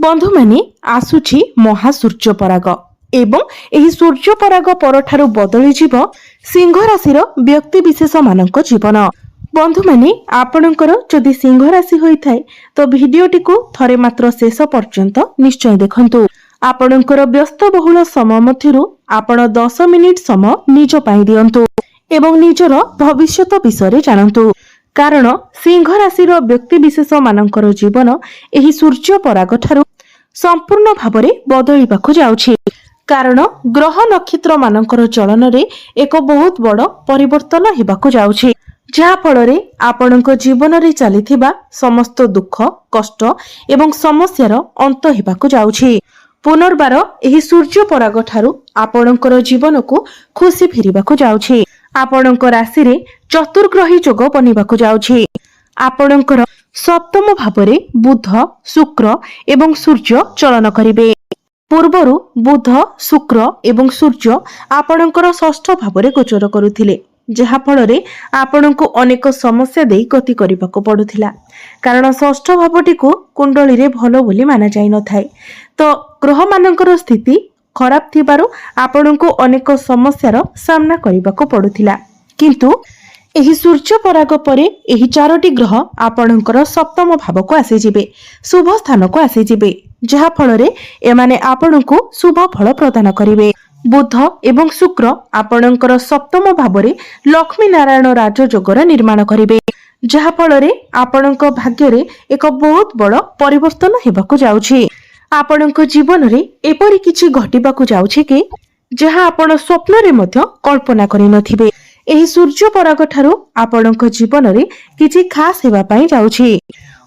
बंधु माने आसुछि महासूर्य पराग एवं एही सूर्य पराग परठारु बदली जीव सिंह राशि व्यक्ति विशेष मानक जीवन। बंधु माने आपणकर जदि सिंह राशि होइथाय तो भिडियोटी को थरे मात्र शेष पर्यंत निश्चय देखंतु। आपणकर व्यस्त बहुल समय मध्यरु आपण 10 मिनिट समय निज पाई दियंतु एवं निजर भविष्यत विषय जानंतु। कारण सिंह राशि व्यक्ति विशेष मानकर जीवन एही सूर्य पराग ठारू संपूर्ण भावरे बदलिबाकु जाउछि। कारण ग्रह नक्षत्र मानकर चलन रे एक बहुत बड़ परिवर्तन हेबाकु जाउछि, जहा फଳରେ आपणक जीवन रे चलिथिबा समस्त दुख कष्ट एवं समस्यार अंत हेबाकु जाउछि। पुनर्बार एही सूर्य पराग ठारू आपणकर जीवन को खुशी फेरिबाकु जाउछि। आपणक राशि रे चतुर्ग्रही जोग बनिबाकु जाउछि। आपणकर सप्तम भावरे बुध शुक्र एवं सूर्य चलन करिवे। पूर्वरु बुध शुक्र एवं सूर्य आपणकर षष्ठ भावरे गोचर करुथिले, जहा फଳରେ आपणको अनेक समस्या देई गति करिबाकु पडुथिला। कारण षष्ठ भावटी को कुंडली रे भलो बोली माना जाय नथाय, तो ग्रह मानकर स्थिति खराब थिबारु आपणको अनेक समस्यार सामना करिबाकु पडुथिला। किंतु एही सूर्य पराग परे एही चारोटी ग्रह आपणकर सप्तम भाव को आसी जिबे, शुभ स्थान को आसी जिबे, जहा फଳରେ एमाने आपणको शुभ फल प्रदान करिवे। बुध एवं शुक्र आपणकर सप्तम भावरे लक्ष्मी नारायण राजयोगर निर्माण करिवे, जहा फଳରେ आपणक भाग्य रे एक बहुत बड़ परिवर्तन हेबाकु जाउछि। आपणक जीवन रे एपरि किछि घटिबाकु जाउछि कि जहा आपण स्वप्न रे मध्य कल्पना करि नथिबे। एही सूर्य पराग ठारू आपणक जीवन रे किछि खास हेबा पई जाउछि।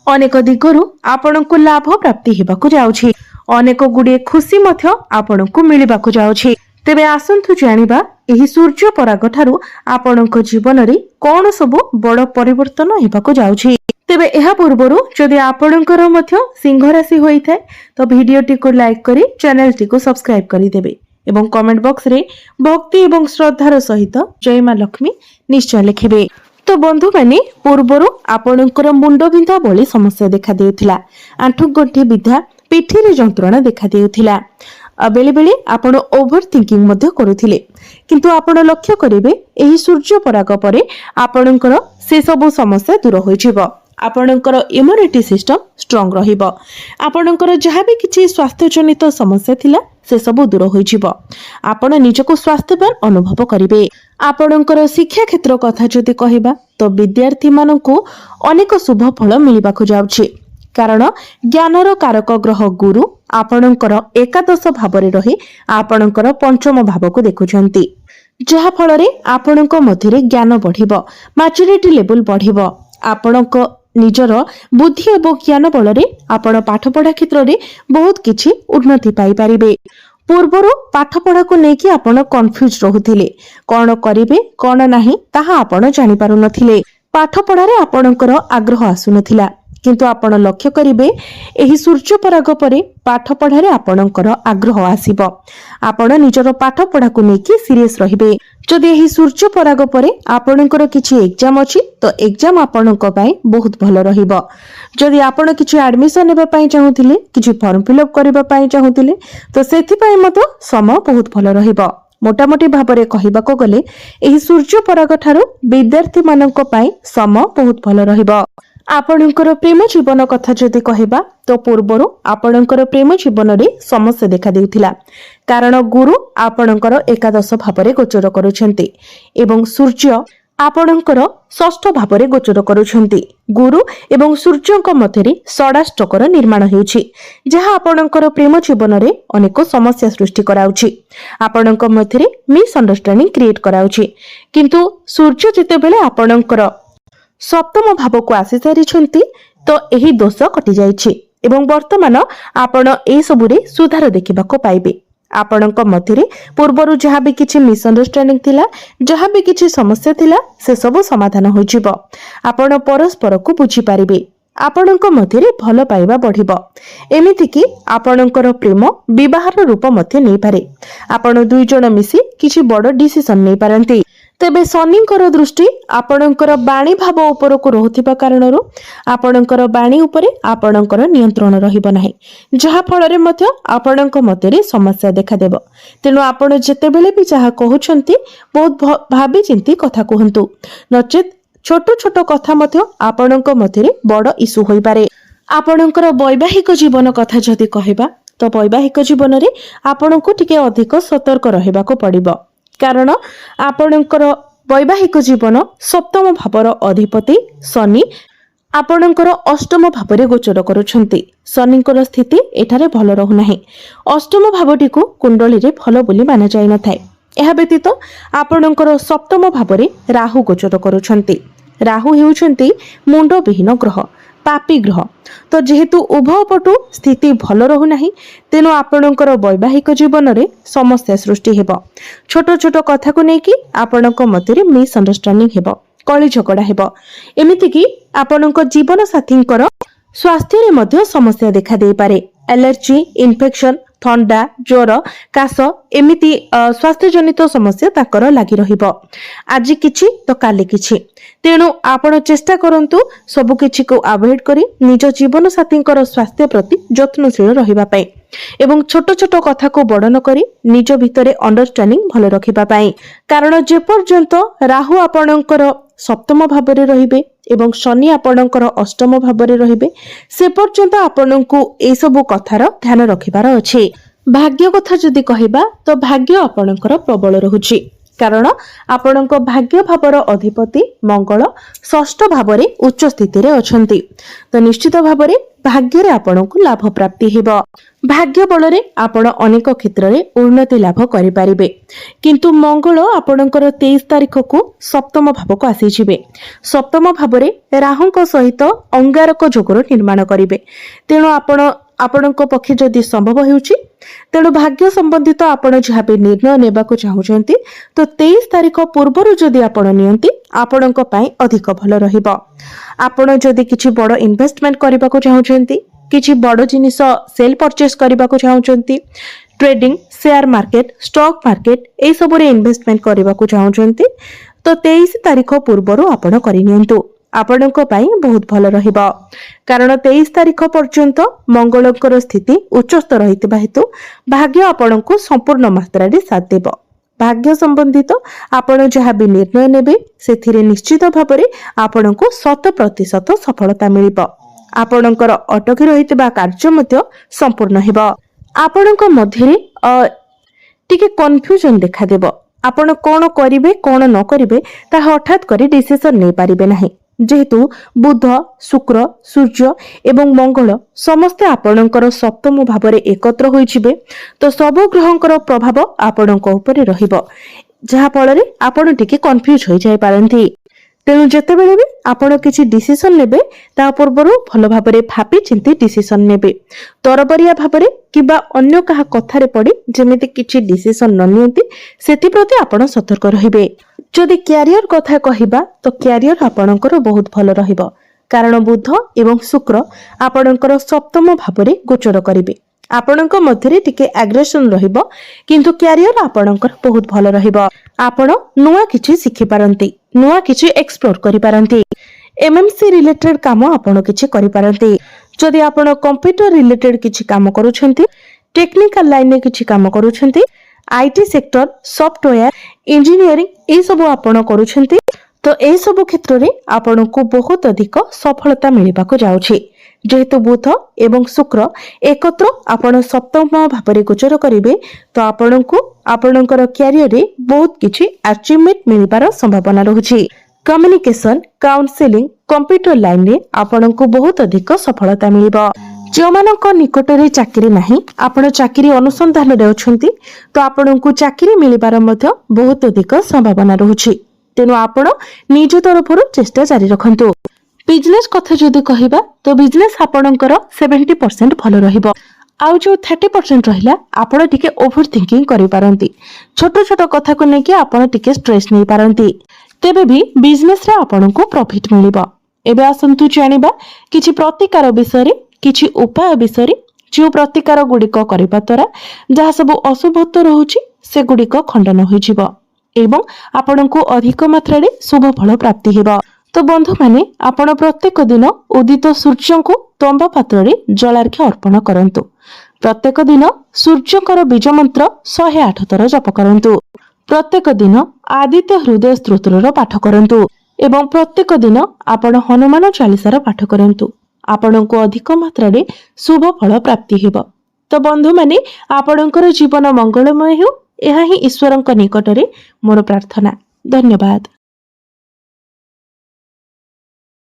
अनेक दिगरु आपणको लाभ प्राप्ति हेबाकु जाउछि। अनेक गुडे खुशी मध्य आपणको मिलिबाकु जाउछि। तेबे आसंतु जानिबा एही सूर्य पराग ठारू आपणक जीवन रे कोन सब बड़ परिवर्तन हेबाकु जाउछि। तेबे एहा पूर्वरु जदि आपणकर मध्य सिंह राशि होइथाय तो भिडियोटी को लाइक करी चैनल टी को सब्सक्राइब करि देबे एवं कमेंट बॉक्स रे भक्ति एवं श्रद्धार सहित जय मां लक्ष्मी निश्चय लिखिबे। तो बंधु माने पूर्वरु आपणकर मुंड बिंधा बोली समस्या देखा देउथिला, आंठु गंठी बिधा, पिठी रे जंत्रणा देखा देउथिला, बेले बेले आपण ओवर थिंकिंग मध्य करुथिले। किंतु आपण लक्ष्य करिवे एही सूर्य पराग परे आपणकर से सब समस्या दूर होई जिवो। आपणकर इम्युनिटी सिस्टम स्ट्रांग रहिबो। आपणकर जहा भी किछि स्वास्थ्य जनित समस्या थिला से सब दूर होई जिवो। आपण निजको स्वास्थ्यवान अनुभव करिवे। आपणकर शिक्षा क्षेत्र कथा जदि कहिबा तो विद्यार्थी माननकु अनेक शुभ फल मिलिबाकु जाउछि। कारण ज्ञानर कारक ग्रह गुरु आपणकर एकादश भावरे रही आपणकर पंचम भाव को देखुछंती, जहा फଳରେ आपणक मध्यरे ज्ञान बढ़िबो, मैच्योरिटी लेवल बढ़िबो। आपणक निजर बुद्धि एवं ज्ञान बलरे आपण पाठ पढ़ा क्षेत्र में बहुत किछि उन्नति पाई परिबे। पूर्वरु पाठ पढ़ा को लेकी आपण कंफ्यूज रहुथिले, कोन करिवे कोन नाही ताहा आपण जानि पारु नथिले। पाठ पढ़ा रे आपणकर आग्रह आसु नथिला। किंतु आपण लक्ष्य करिवे एही सूर्य पराग परे पाठ पढ़ा रे आपणकर आग्रह आसीबो। आपण निजर पाठ पढ़ा को लेकी सीरियस रहिबे। जदि एही सूर्य पराग परे आपणकर किछि एग्जाम अछि तो एग्जाम आपणक पई बहुत भलो रहिबो। जदि आपण किछि एडमिशन नेबा पई चाहुथिले, किछि फॉर्म फिलअप करबा पई चाहुथिले तो सेथि पई मतो समय बहुत भलो रहिबो। मोटामोटी भाबरे कहिबाको गले एही सूर्य पराग ठारू विद्यार्थी मानक पई समय बहुत भलो रहिबो। आपणकर प्रेम जीवन कथा जदि कहिबा तो पूर्वरु आपणकर प्रेम जीवन रे समस्या देखा देउथिला। कारण गुरु आपणकर एकादश भावरे गोचर करूछंती एवं सूर्य आपणकर षष्ठ भावरे गोचर करूछंती। गुरु एवं सूर्यक मध्यरे षडाष्टकर निर्माण हेउछि, जहा आपणकर प्रेम जीवन रे अनेक समस्या सृष्टि कराउछि। आपणक मध्यरे मिसअंडरस्टैंडिंग क्रिएट कराउछि। किंतु सूर्य जेतेबेले आपणकर सप्तम भाव को आसी सारिछंती तो एही दोष कटि जाइछि एवं वर्तमान आपण ए सबुरे सुधार देखिबाको पाइबे। आपणक मध्यरे पूर्वरु जहा भी किछि मिसअंडरस्टैंडिंग थिला, जहा भी किछि समस्या थिला से सब समाधान होई जिवो। आपण परस्पर को बुझी पारिबे ଆପଣଙ୍କ ମଧ୍ୟରେ ଭଲ ପାଇବା ବଢିବ। ଏମିତିକି ଆପଣଙ୍କର ପ୍ରେମ ବିବାହର ରୂପ ମଧ୍ୟ ନେଇପାରେ। ଆପଣ ଦୁଇ ଜଣ ମିଶି କିଛି ବଡ ଡିସିସନ ନେଇପାରନ୍ତି। ତେବେ ଶନିଙ୍କର ଦୃଷ୍ଟି ଆପଣଙ୍କର ବାଣୀ ଭାବ ଉପରକୁ ରହୁଥିବା କାରଣରୁ ଆପଣଙ୍କର ବାଣୀ ଉପରେ ଆପଣଙ୍କର ନିୟନ୍ତ୍ରଣ ରହିବ ନାହିଁ, ଯାହା ଫଳରେ ମଧ୍ୟ ଆପଣଙ୍କ ମଧ୍ୟରେ ସମସ୍ୟା ଦେଖାଦେବ। ତେଣୁ ଆପଣ ଯେତେବେଳେ ବି ଯାହା କହୁଛନ୍ତି ବହୁତ ଭାବି ଚିନ୍ତି କଥା କୁହନ୍ତୁ, ନଚେତ୍ ଛୋଟ ଛୋଟ କଥା ମଧ୍ୟ ଆପଣଙ୍କ ମଧ୍ୟରେ ବଡ ଇସ୍ୟୁ ହୋଇପାରେ। ଆପଣଙ୍କର ବୈବାହିକ ଜୀବନ କଥା ଯଦି କହିବା, ତ ବୈବାହିକ ଜୀବନରେ ଆପଣଙ୍କୁ ଟିକେ ଅଧିକ ସତର୍କ ରହିବାକୁ ପଡିବ। କାରଣ ଆପଣଙ୍କର ବୈବାହିକ ଜୀବନ ସପ୍ତମ ଭାବର ଅଧିପତି ଶନି ଆପଣଙ୍କର ଅଷ୍ଟମ ଭାବରେ ଗୋଚର କରୁଛନ୍ତି। ଶନିଙ୍କର ସ୍ଥିତି ଏଠାରେ ଭଲ ରହୁନାହିଁ। ଅଷ୍ଟମ ଭାବଟିକୁ କୁଣ୍ଡଳୀରେ ଭଲ ବୋଲି ମାନାଯାଇନଥାଏ। ଏହା ବ୍ୟତୀତ ଆପଣଙ୍କର ସପ୍ତମ ଭାବରେ ରାହୁ ଗୋଚର କରୁଛନ୍ତି। ରାହୁ ହେଉଛନ୍ତି ମୁଣ୍ଡବିହୀନ ଗ୍ରହ, ପାପୀ ଗ୍ରହ। ତ ଯେହେତୁ ଉଭୟ ପଟୁ ସ୍ଥିତି ଭଲ ରହୁନାହିଁ, ତେଣୁ ଆପଣଙ୍କର ବୈବାହିକ ଜୀବନରେ ସମସ୍ୟା ସୃଷ୍ଟି ହେବ। ଛୋଟ ଛୋଟ କଥାକୁ ନେଇକି ଆପଣଙ୍କ ମଧ୍ୟରେ ମିସ୍ଅଣ୍ଡରଷ୍ଟାଣ୍ଡିଂ ହେବ, କଳି ଝଗଡା ହେବ। ଏମିତିକି ଆପଣଙ୍କ ଜୀବନ ସାଥୀଙ୍କର ସ୍ୱାସ୍ଥ୍ୟରେ ମଧ୍ୟ ସମସ୍ୟା ଦେଖାଦେଇପାରେ। ଆଲର୍ଜି, ଇନଫେକ୍ସନ, ଥଣ୍ଡା, ଜ୍ୱର, କାଶ ଏମିତି ସ୍ୱାସ୍ଥ୍ୟଜନିତ ସମସ୍ୟା ତାଙ୍କର ଲାଗି ରହିବ। ଆଜି କିଛି ତ କାଲି କିଛି। ତେଣୁ ଆପଣ ଚେଷ୍ଟା କରନ୍ତୁ ସବୁକିଛିକୁ ଆଭଏଡ୍ କରି ନିଜ ଜୀବନ ସାଥୀଙ୍କର ସ୍ୱାସ୍ଥ୍ୟ ପ୍ରତି ଯତ୍ନଶୀଳ ରହିବା ପାଇଁ ଏବଂ ଛୋଟ ଛୋଟ କଥାକୁ ବଡ ନ କରି ନିଜ ଭିତରେ ଅଣ୍ଡରଷ୍ଟାଣ୍ଡିଂ ଭଲ ରଖିବା ପାଇଁ। କାରଣ ଯେପର୍ଯ୍ୟନ୍ତ ରାହୁ ଆପଣଙ୍କର ସପ୍ତମ ଭାବରେ ରହିବେ ଏବଂ ଶନି ଆପଣଙ୍କର ଅଷ୍ଟମ ଭାବରେ ରହିବେ, ସେ ପର୍ଯ୍ୟନ୍ତ ଆପଣଙ୍କୁ ଏସବୁ କଥାର ଧ୍ୟାନ ରଖିବାର ଅଛି। ଭାଗ୍ୟ କଥା ଯଦି କହିବା, ତ ଭାଗ୍ୟ ଆପଣଙ୍କର ପ୍ରବଳ ରହୁଛି। କାରଣ ଆପଣଙ୍କ ଭାଗ୍ୟ ଭାବର ଅଧିପତି ମଙ୍ଗଳ ଷଷ୍ଠ ଭାବରେ ଉଚ୍ଚ ସ୍ଥିତିରେ ଅଛନ୍ତି। ତ ନିଶ୍ଚିତ ଭାବରେ ଭାଗ୍ୟରେ ଆପଣଙ୍କୁ ଲାଭ ପ୍ରାପ୍ତି ହେବ। ଭାଗ୍ୟ ବଳରେ ଆପଣ ଅନେକ କ୍ଷେତ୍ରରେ ଉନ୍ନତି ଲାଭ କରିପାରିବେ। କିନ୍ତୁ ମଙ୍ଗଳ ଆପଣଙ୍କର 23 ତାରିଖକୁ ସପ୍ତମ ଭାବକୁ ଆସିଯିବେ। ସପ୍ତମ ଭାବରେ ରାହୁଙ୍କ ସହିତ ଅଙ୍ଗାରକ ଯୋଗର ନିର୍ମାଣ କରିବେ। ତେଣୁ ଆପଣଙ୍କ ପକ୍ଷେ ଯଦି ସମ୍ଭବ ହେଉଛି, ତେଣୁ ଭାଗ୍ୟ ସମ୍ବନ୍ଧିତ ଆପଣ ଯାହା ବି ନିର୍ଣ୍ଣୟ ନେବାକୁ ଚାହୁଁଛନ୍ତି, ତ 23 ତାରିଖ ପୂର୍ବରୁ ଯଦି ଆପଣ ନିଅନ୍ତି, ଆପଣଙ୍କ ପାଇଁ ଅଧିକ ଭଲ ରହିବ। ଆପଣ ଯଦି କିଛି ବଡ ଇନଭେଷ୍ଟମେଣ୍ଟ କରିବାକୁ ଚାହୁଁଛନ୍ତି, କିଛି ବଡ ଜିନିଷ ସେଲ୍ ପରଚେସ୍ କରିବାକୁ ଚାହୁଁଛନ୍ତି, trading, share market, stock market ଏସବୁରେ ଇନଭେଷ୍ଟମେଣ୍ଟ କରିବାକୁ ଚାହୁଁଛନ୍ତି, ତ 23 ତାରିଖ ପୂର୍ବରୁ ଆପଣ କରିନିଅନ୍ତୁ। ଆପଣଙ୍କ ପାଇଁ ବହୁତ ଭଲ ରହିବ। କାରଣ 23 ତାରିଖ ପର୍ଯ୍ୟନ୍ତ ମଙ୍ଗଳଙ୍କର ସ୍ଥିତି ଉଚ୍ଚସ୍ଥ ରହିଥିବା ହେତୁ ଭାଗ୍ୟ ଆପଣଙ୍କୁ ସମ୍ପୂର୍ଣ୍ଣ ମାତ୍ରାରେ ସାଥ ଦେବ। ଭାଗ୍ୟ ସମ୍ବନ୍ଧିତ ଆପଣ ଯାହା ବି ନିର୍ଣ୍ଣୟ ନେବେ, ସେଥିରେ ନିଶ୍ଚିତ ଭାବରେ ଆପଣଙ୍କୁ 100% ସଫଳତା ମିଳିବ। ଆପଣଙ୍କର ଅଟକି ରହିଥିବା କାର୍ଯ୍ୟ ମଧ୍ୟ ସମ୍ପୂର୍ଣ୍ଣ ହେବ। ଆପଣଙ୍କ ମଧ୍ୟରେ ଟିକେ କନଫ୍ୟୁଜନ ଦେଖାଦେବ। ଆପଣ କଣ କରିବେ କଣ ନ କରିବେ ତାହା ହଠାତ୍ କରି ଡିସିସନ ନେଇପାରିବେ ନାହିଁ। ଯେହେତୁ ବୁଧ, ଶୁକ୍ର, ସୂର୍ଯ୍ୟ ଏବଂ ମଙ୍ଗଳ ସମସ୍ତେ ଆପଣଙ୍କର ସପ୍ତମ ଭାବରେ ଏକତ୍ର ହୋଇଯିବେ, ତ ସବୁ ଗ୍ରହଙ୍କର ପ୍ରଭାବ ଆପଣଙ୍କ ଉପରେ ରହିବ, ଯାହା ଫଳରେ ଆପଣ ଟିକେ କନଫ୍ୟୁଜ ହୋଇଯାଇପାରନ୍ତି। ତେଣୁ ଯେତେବେଳେ ବି ଆପଣ କିଛି ଡିସିସନ ନେବେ, ତା ପୂର୍ବରୁ ଭଲ ଭାବରେ ଭାବି ଚିନ୍ତି ଡିସିସନ ନେବେ। ତରବରିଆ ଭାବରେ କିମ୍ବା ଅନ୍ୟ କାହା କଥାରେ ପଡି ଯେମିତି କିଛି ଡିସିସନ ନ ନିଅନ୍ତି, ସେଥିପ୍ରତି ଆପଣ ସତର୍କ ରହିବେ। ଯଦି କ୍ୟାରିୟର କଥା କହିବା, ତ କ୍ୟାରିୟର ଆପଣଙ୍କର ବହୁତ ଭଲ ରହିବ। କାରଣ ବୁଧ ଏବଂ ଶୁକ୍ର ଆପଣଙ୍କର ସପ୍ତମ ଭାବରେ ଗୋଚର କରିବେ। ଆପଣଙ୍କ ମଧ୍ୟରେ ଟିକେ ଆଗ୍ରେସନ ରହିବ, କିନ୍ତୁ କ୍ୟାରିୟର ଆପଣଙ୍କର ବହୁତ ଭଲ ରହିବ। ଆପଣ ନୂଆ କିଛି ଶିଖିପାରନ୍ତି, ନୂଆ କିଛି ଏକ୍ସପ୍ଲୋର କରିପାରନ୍ତି। MMC ରିଲେଟେଡ କାମ ଆପଣ କିଛି କରିପାରନ୍ତି। ଯଦି ଆପଣ କମ୍ପ୍ୟୁଟର ରିଲେଟେଡ କିଛି କାମ କରୁଛନ୍ତି, ଟେକ୍ନିକାଲ ଲାଇନରେ କିଛି କାମ କରୁଛନ୍ତି, IT ସେକ୍ଟର, ସଫ୍ଟୱେୟାର, ଇଞ୍ଜିନିୟରିଂ ଏସବୁ ଆପଣ କରୁଛନ୍ତି, ତ ଏସବୁ କ୍ଷେତ୍ରରେ ଆପଣଙ୍କୁ ବହୁତ ଅଧିକ ସଫଳତା ମିଳିବାକୁ ଯାଉଛି। ଯେହେତୁ ବୁଧ ଏବଂ ଶୁକ୍ର ଏକତ୍ର ଆପଣ ସପ୍ତମ ଭାବରେ ଗୋଚର କରିବେ, ତ ଆପଣଙ୍କୁ ଆପଣଙ୍କର କ୍ୟାରିୟରରେ ବହୁତ କିଛି ଆଚିଭମେଣ୍ଟ ମିଳିବାର ସମ୍ଭାବନା ରହୁଛି। କମ୍ୟୁନିକେସନ, କାଉନସେଲିଂ, କମ୍ପ୍ୟୁଟର ଲାଇନରେ ଆପଣଙ୍କୁ ବହୁତ ଅଧିକ ସଫଳତା ମିଳିବ। ଯେଉଁମାନଙ୍କ ନିକଟରେ ଚାକିରି ନାହିଁ, ଆପଣ ଚାକିରି ଅନୁସନ୍ଧାନରେ ଅଛନ୍ତି, ତ ଆପଣଙ୍କୁ ଚାକିରି ମିଳିବାର ମଧ୍ୟ ବହୁତ ଅଧିକ ସମ୍ଭାବନା ରହୁଛି। ତେଣୁ ଆପଣ ନିଜ ତରଫରୁ ଚେଷ୍ଟା ଜାରି ରଖନ୍ତୁ। ବିଜନେସ କଥା ଯଦି କହିବା, ତ ବିଜନେସ ଆପଣଙ୍କର 70% ଭଲ ରହିବ। ଆଉ ଯୋଉ 30% ରହିଲା, ଆପଣ ଟିକେ ଓଭର ଥିଙ୍କିଂ କରିପାରନ୍ତି। ଛୋଟ ଛୋଟ କଥାକୁ ନେଇକି ଆପଣ ଟିକେ ଷ୍ଟ୍ରେସ୍ ନେଇପାରନ୍ତି। ତେବେ ବି ବିଜନେସରେ ଆପଣଙ୍କୁ ପ୍ରଫିଟ ମିଳିବ। ଏବେ ଆସନ୍ତୁ ଜାଣିବା କିଛି ପ୍ରତିକାର ବିଷୟରେ, କିଛି ଉପାୟ ବିଷୟରେ, ଯେଉଁ ପ୍ରତିକାର ଗୁଡ଼ିକ କରିବା ଦ୍ୱାରା ଯାହା ସବୁ ଅଶୁଭତ୍ୱ ରହୁଛି ସେଗୁଡ଼ିକ ଖଣ୍ଡନ ହୋଇଯିବ ଏବଂ ଆପଣଙ୍କୁ ଅଧିକ ମାତ୍ରାରେ ଶୁଭ ଫଳ ପ୍ରାପ୍ତି ହେବ। ତ ବନ୍ଧୁମାନେ, ଆପଣ ପ୍ରତ୍ୟେକ ଦିନ ଉଦିତ ସୂର୍ଯ୍ୟଙ୍କୁ ତମ୍ବା ପାତ୍ରରେ ଜଳାର୍ଘ୍ୟ ଅର୍ପଣ କରନ୍ତୁ। ପ୍ରତ୍ୟେକ ଦିନ ସୂର୍ଯ୍ୟଙ୍କର ବୀଜ ମନ୍ତ୍ର 108 ଥର ଜପ କରନ୍ତୁ। ପ୍ରତ୍ୟେକ ଦିନ ଆଦିତ୍ୟ ହୃଦୟ ସ୍ତୋତ୍ରର ପାଠ କରନ୍ତୁ ଏବଂ ପ୍ରତ୍ୟେକ ଦିନ ଆପଣ ହନୁମାନ ଚାଳିଶାର ପାଠ କରନ୍ତୁ। ଆପଣଙ୍କୁ ଅଧିକ ମାତ୍ରାରେ ଶୁଭ ଫଳ ପ୍ରାପ୍ତି ହେବ। ତ ବନ୍ଧୁମାନେ, ଆପଣଙ୍କର ଜୀବନ ମଙ୍ଗଳମୟ ହେଉ, ଏହା ହିଁ ଈଶ୍ୱରଙ୍କ ନିକଟରେ ମୋର ପ୍ରାର୍ଥନା। ଧନ୍ୟବାଦ।